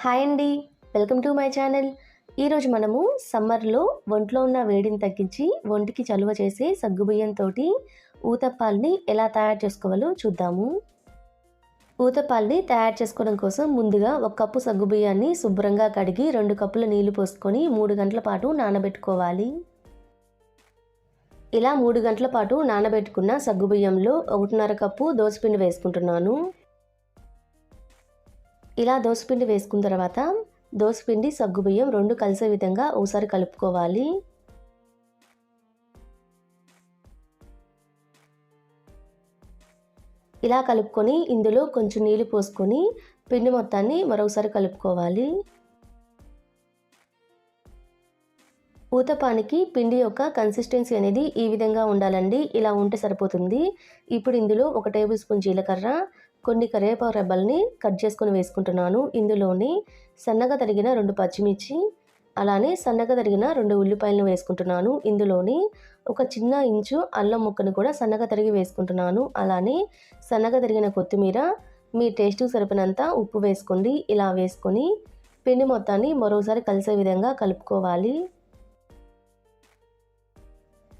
Hi అండి, welcome to my channel. ఈరోజు మనము సమ్మర్లో ఒంట్లో ఉన్న వేడిని తగ్గించి ఒంటికి చలువ చేసే సగ్గుబియ్యంతో ఊతప్పాలని ఎలా తయారు చేసుకోవాలో చూద్దాము. ఊతప్పాలని తయారు చేసుకోవడం కోసం ముందుగా 1 కప్పు సగ్గుబియ్యాన్ని శుభ్రంగా కడిగి 2 కప్పుల నీళ్లు పోసుకొని 3 గంటల పాటు నానబెట్టుకోవాలి. ఇలా 3 గంటల పాటు నానబెట్టుకున్న సగ్గుబియ్యంలో 1.5 కప్పు దోసపిండి వేసుకుంటున్నాను. ఇలా దోసపిండి వేసుకున్న తర్వాత దోసపిండి సగ్గుబియ్యం 2 కలిసే విధంగా ఒకసారి కలుపుకోవాలి. ఇలా కలుపుకొని ఇందులో కొంచెం నీళ్లు పోసుకొని పిండి మొత్తాన్ని మరోసారి కలుపుకోవాలి. ఊతపానికి పిండి యొక్క కన్సిస్టెన్సీ అనేది ఈ విధంగా ఉండాలండి. ఇలా ఉంటే సరిపోతుంది. ఇప్పుడు ఇందులో 1 టేబుల్ స్పూన్ జీలకర్ర, కొన్ని కరివేపాకు రెబ్బల్ని కట్ చేసుకొని వేసుకుంటున్నాను. ఇందులోని సన్నగా తరిగిన 2 పచ్చిమిర్చి, అలానే సన్నగా తరిగిన 2 ఉల్లిపాయలను వేసుకుంటున్నాను. ఇందులోని ఒక చిన్న ఇంచు అల్లం ముక్కను కూడా సన్నగా తరిగి వేసుకుంటున్నాను. అలానే సన్నగా తరిగిన కొత్తిమీర, మీ టేస్ట్కి సరిపడినంత ఉప్పు వేసుకోండి. ఇలా వేసుకొని పిండి మొత్తాన్ని మరోసారి కలిసే విధంగా కలుపుకోవాలి.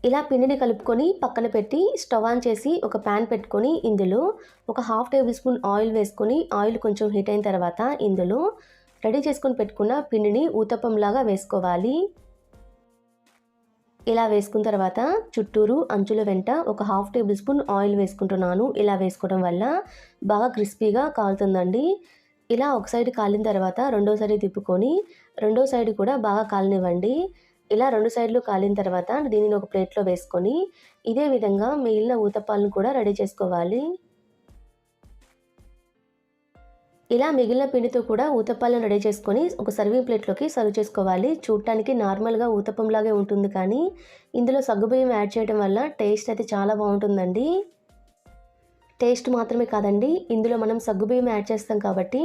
ఇలా పిండిని కలుపుకొని పక్కన పెట్టి స్టవ్ ఆన్ చేసి ఒక ప్యాన్ పెట్టుకొని ఇందులో ఒక 1/2 టేబుల్ స్పూన్ ఆయిల్ వేసుకొని ఆయిల్ కొంచెం హీట్ అయిన తర్వాత ఇందులో రెడీ చేసుకొని పెట్టుకున్న పిండిని ఊతప్పంలాగా వేసుకోవాలి. ఇలా వేసుకున్న తర్వాత చుట్టూరు అంచుల వెంట ఒక 1/2 టేబుల్ స్పూన్ ఆయిల్ వేసుకుంటున్నాను. ఇలా వేసుకోవడం వల్ల బాగా క్రిస్పీగా కాలుతుందండి. ఇలా ఒక సైడ్ కాలిన తర్వాత రెండో సైడ్ తిప్పుకొని రెండో సైడ్ కూడా బాగా కాలనివ్వండి. ఇలా 2 సైడ్లు కాలిన తర్వాత దీనిని ఒక ప్లేట్లో వేసుకొని ఇదే విధంగా మిగిలిన ఊతప్పాలను కూడా రెడీ చేసుకోవాలి. ఇలా మిగిలిన పిండితో కూడా ఊతప్పాలను రెడీ చేసుకొని ఒక సర్వింగ్ ప్లేట్లోకి సర్వ్ చేసుకోవాలి. చూడటానికి నార్మల్గా ఊతప్పంలాగే ఉంటుంది, కానీ ఇందులో సగ్గుబియ్యం యాడ్ చేయడం వల్ల టేస్ట్ అయితే చాలా బాగుంటుందండి. టేస్ట్ మాత్రమే కాదండి, ఇందులో మనం సగ్గుబియ్యం యాడ్ చేస్తాం కాబట్టి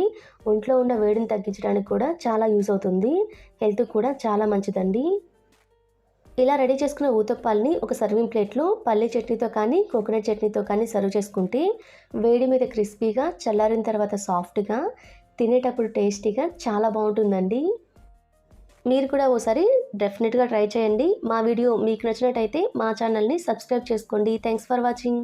ఒంట్లో ఉన్న వేడిని తగ్గించడానికి కూడా చాలా యూజ్ అవుతుంది. హెల్త్ కూడా చాలా మంచిదండి. ఇలా రెడీ చేసుకున్న ఊతప్పాలని ఒక సర్వింగ్ ప్లేట్లో పల్లీ చట్నీతో కానీ కోకోనట్ చట్నీతో కానీ సర్వ్ చేసుకుంటే వేడి మీద క్రిస్పీగా, చల్లారిన తర్వాత సాఫ్ట్గా, తినేటప్పుడు టేస్టీగా చాలా బాగుంటుందండి. మీరు కూడా ఓసారి డెఫినెట్గా ట్రై చేయండి. మా వీడియో మీకు నచ్చినట్టయితే మా ఛానల్ని సబ్స్క్రైబ్ చేసుకోండి. Thanks for watching.